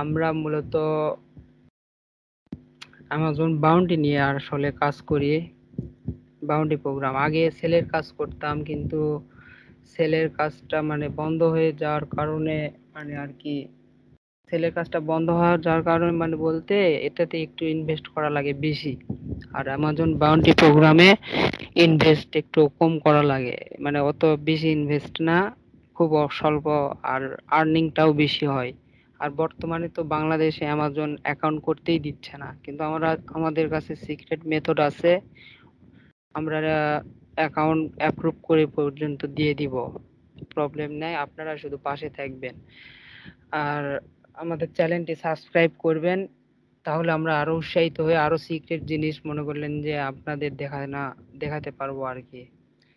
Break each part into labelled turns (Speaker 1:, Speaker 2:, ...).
Speaker 1: আমরা মূলত Amazon bounty নিয়ে আসলে কাজ করি। বাউন্টি প্রোগ্রাম আগে সেলের কাজ করতাম, কিন্তু সেলের কাজটা মানে বন্ধ হয়ে যাওয়ার কারণে মানে আর কি সেলের কাজটা বন্ধ হওয়ার যাওয়ার কারণে মানে বলতে এটাতে একটু ইনভেস্ট করা লাগে বেশি, আর অ্যামাজন বাউন্টি প্রোগ্রামে ইনভেস্ট একটু কম করা লাগে, মানে অত বেশি ইনভেস্ট না, খুব স্বল্প, আর আর্নিংটাও বেশি হয়। আর বর্তমানে তো বাংলাদেশে অ্যামাজন অ্যাকাউন্ট করতেই দিচ্ছে না, কিন্তু আমাদের কাছে সিক্রেট মেথড আছে, আমরা অ্যাকাউন্ট অ্যাপ্রুভ করে পর্যন্ত দিয়ে দিব, প্রবলেম নাই, আপনারা শুধু পাশে থাকবেন আর আমাদের চ্যানেলটি সাবস্ক্রাইব করবেন, তাহলে আমরা আরো উৎসাহিত হয়ে আরো সিক্রেট জিনিস মনে করলেন যে আপনাদের দেখাতে পারবো আর কি।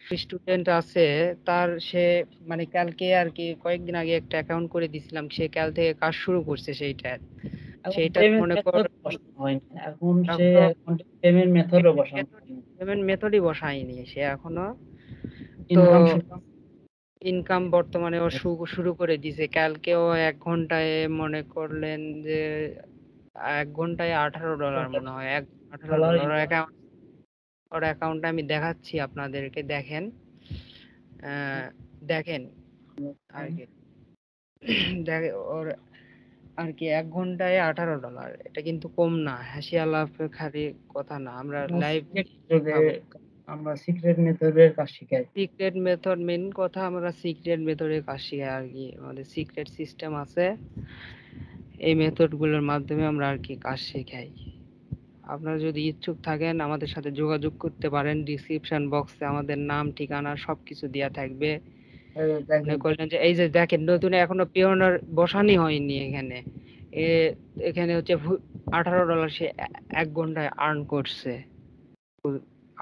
Speaker 1: স্টুডেন্ট আছে, তার সে মানে কালকে আর কি কয়েকদিন আগে একটা অ্যাকাউন্ট করে দিছিলাম, সে কাল থেকে কাজ শুরু করছে সেইটা মনে কর
Speaker 2: এখন সে পেমেন্ট মেথডও বসানো হয়নি,
Speaker 1: পেমেন্ট মেথডই বসায়নি সে এখনো। তো
Speaker 2: ইনকাম
Speaker 1: ইনকাম বর্তমানে ও শুরু করে দিছে, কালকেও 1 ঘন্টায় মনে করলেন যে 1 ঘন্টায় $18 মনে হয়, $18 ওর অ্যাকাউন্টে আমি দেখাচ্ছি আপনাদেরকে, দেখেন দেখেন আর কি ওর আর কি 1 ঘন্টায় $18, এটা কিন্তু কম না, হাসি আলাপের খালি কথা না, আমরা লাইভ
Speaker 2: আমরা সিক্রেট মেথডের কাজ শিখাই।
Speaker 1: সিক্রেট মেথড মেন কথা, আমরা সিক্রেট মেথডের কাজ শিখাই আর কি, আমাদের সিক্রেট সিস্টেম আছে, এই মেথড গুলোর মাধ্যমে আমরা আর কি কাজ শেখাই। আপনারা যদি ইচ্ছুক থাকেন আমাদের সাথে যোগাযোগ করতে পারেন, ডিসক্রিপশন বক্সে আমাদের নাম ঠিকানা সবকিছু দেওয়া থাকবে। মনে করলেন যে এই যে দেখেন নতুন এখনো পিওনার বসানি হয়নি এখানে, এখানে হচ্ছে $18 সে 1 ঘন্টায় আর্ন করছে।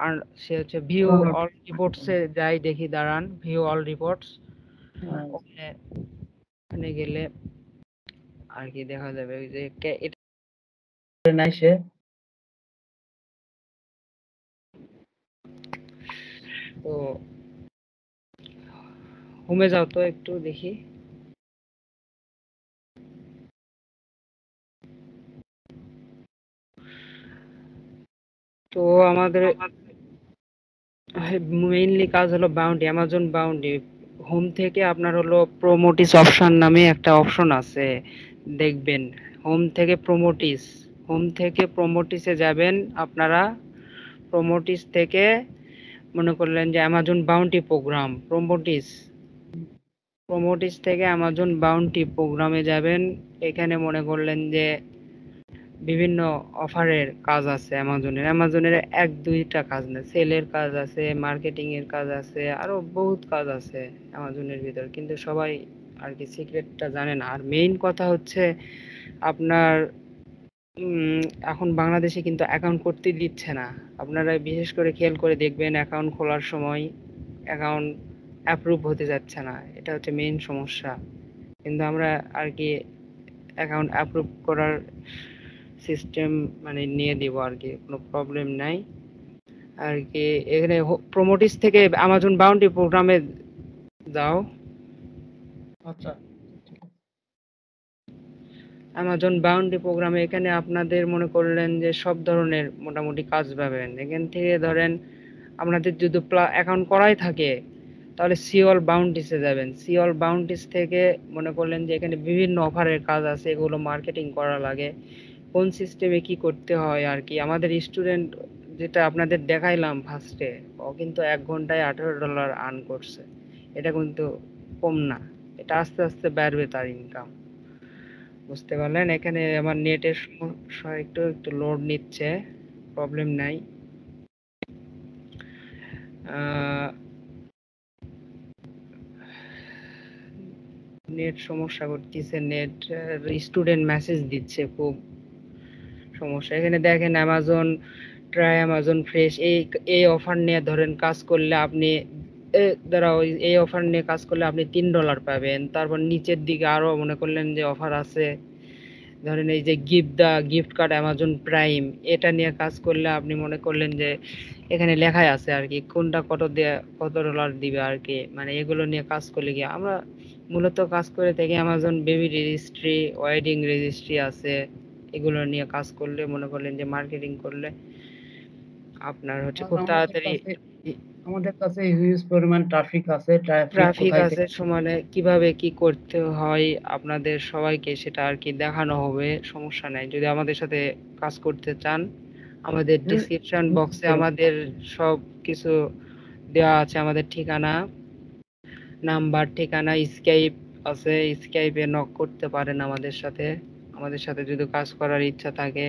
Speaker 1: আর সে হচ্ছে ভিউ অল রিপোর্টসে যাই দেখি, দাঁড়ান, ভিউ অল রিপোর্টস ওখানে গেলে আর কি দেখা যাবে ওই যে এটা
Speaker 2: নাই সে
Speaker 1: তো হোমে যাও তো একটু দেখি। তো আমাদের মেইনলি কাজ হলো বাউন্টি, অ্যামাজন বাউন্টি। হোম থেকে আপনার হলো প্রোমোটিস অপশন নামে একটা অপশন আছে, দেখবেন হোম থেকে প্রোমোটিসে যাবেন আপনারা। প্রোমোটিস থেকে মনে করলেন যে অ্যামাজন বাউন্টি প্রোগ্রাম, প্রোমোটিস থেকে অ্যামাজন বাউন্টি প্রোগ্রামে যাবেন। এখানে মনে করলেন যে বিভিন্ন অফারের কাজ আছে, অ্যামাজনের 1-2টা কাজ না, সেলের কাজ আছে, মার্কেটিং এর কাজ আছে, আরো বহুত কাজ আছে অ্যামাজনের ভিতর, কিন্তু সবাই আর কি সিক্রেটটা জানে না। আর মেইন কথা হচ্ছে আপনার এখন বাংলাদেশে কিন্তু অ্যাকাউন্ট করতে দিচ্ছে না, আপনারা বিশেষ করে খেয়াল করে দেখবেন অ্যাকাউন্ট খোলার সময় অ্যাকাউন্ট অ্যাপ্রুভ হতে যাচ্ছে না, এটা হচ্ছে মেইন সমস্যা। কিন্তু আমরা আর কি অ্যাকাউন্ট অ্যাপ্রুভ করার সিস্টেম মানে নিয়ে দিব আর কি, কোনো প্রবলেম নাই আর কি। এখানে প্রোমোটিস থেকে অ্যামাজন বাউন্টি প্রোগ্রামে যাও।
Speaker 2: আচ্ছা,
Speaker 1: অ্যামাজন বাউন্টি প্রোগ্রামে এখানে আপনাদের মনে করলেন যে সব ধরনের মোটামুটি কাজ পাবেন এখান থেকে। ধরেন আপনাদের যদি অ্যাকাউন্ট করাই থাকে তাহলে সিওল বাউন্টিসে যাবেন, সিওল বাউন্টিস থেকে মনে করলেন যে এখানে বিভিন্ন অফারের কাজ আছে, এগুলো মার্কেটিং করা লাগে, কোন সিস্টেমে কি করতে হয় আর কি। আমাদের স্টুডেন্ট যেটা আপনাদের দেখাইলাম ফার্স্টে, ও কিন্তু 1 ঘন্টায় $18 আর্ন করছে, এটা কিন্তু কম না, এটা আস্তে আস্তে বাড়বে তার ইনকাম, বুঝতে পারলেন। এখানে আমার নেটের সমস্যা, একটু একটু লোড নিচ্ছে, প্রবলেম নাই। নেট সমস্যা করতেছে, নেট স্টুডেন্ট মেসেজ দিচ্ছে, খুব সমস্যা। এখানে দেখেন অ্যামাজন ট্রাই, অ্যামাজন ফ্রেশ, এই অফার নিয়ে ধরেন কাজ করলে আপনি দাঁড়াও, এই অফার নিয়ে কাজ করলে আপনি $3 পাবেন। তারপর নিচের দিকে আরো মনে করলেন যে অফার আছে, ধরেন এই যে গিফট কার্ড অ্যামাজন প্রাইম, এটা নিয়ে কাজ করলে আপনি মনে করলেন যে এখানে লেখাই আছে আর কি কোনটা কত ডলার দিবে আর কি, মানে এগুলো নিয়ে কাজ করলে কি আমরা মূলত কাজ করে থাকি Amazon baby registry, wedding registry আছে, এগুলো নিয়ে কাজ করলে মনে করলেন যে মার্কেটিং করলে আপনার হচ্ছে খুব তাড়াতাড়ি
Speaker 2: আমাদের কাছে হিউজ পরিমাণ ট্রাফিক আছে,
Speaker 1: ট্রাফিক আছে, সমানে কিভাবে কি করতে হয় আপনাদের সবাইকে সেটা আর কি দেখানো হবে, সমস্যা নাই। যদি আমাদের সাথে কাজ করতে চান আমাদের ডেসক্রিপশন বক্সে আমাদের সব কিছু দেওয়া আছে, আমাদের ঠিকানা, নাম্বার, ঠিকানা, স্কাইপ আছে, স্কাইপে নক করতে পারেন আমাদের সাথে যদি কাজ করার ইচ্ছা থাকে।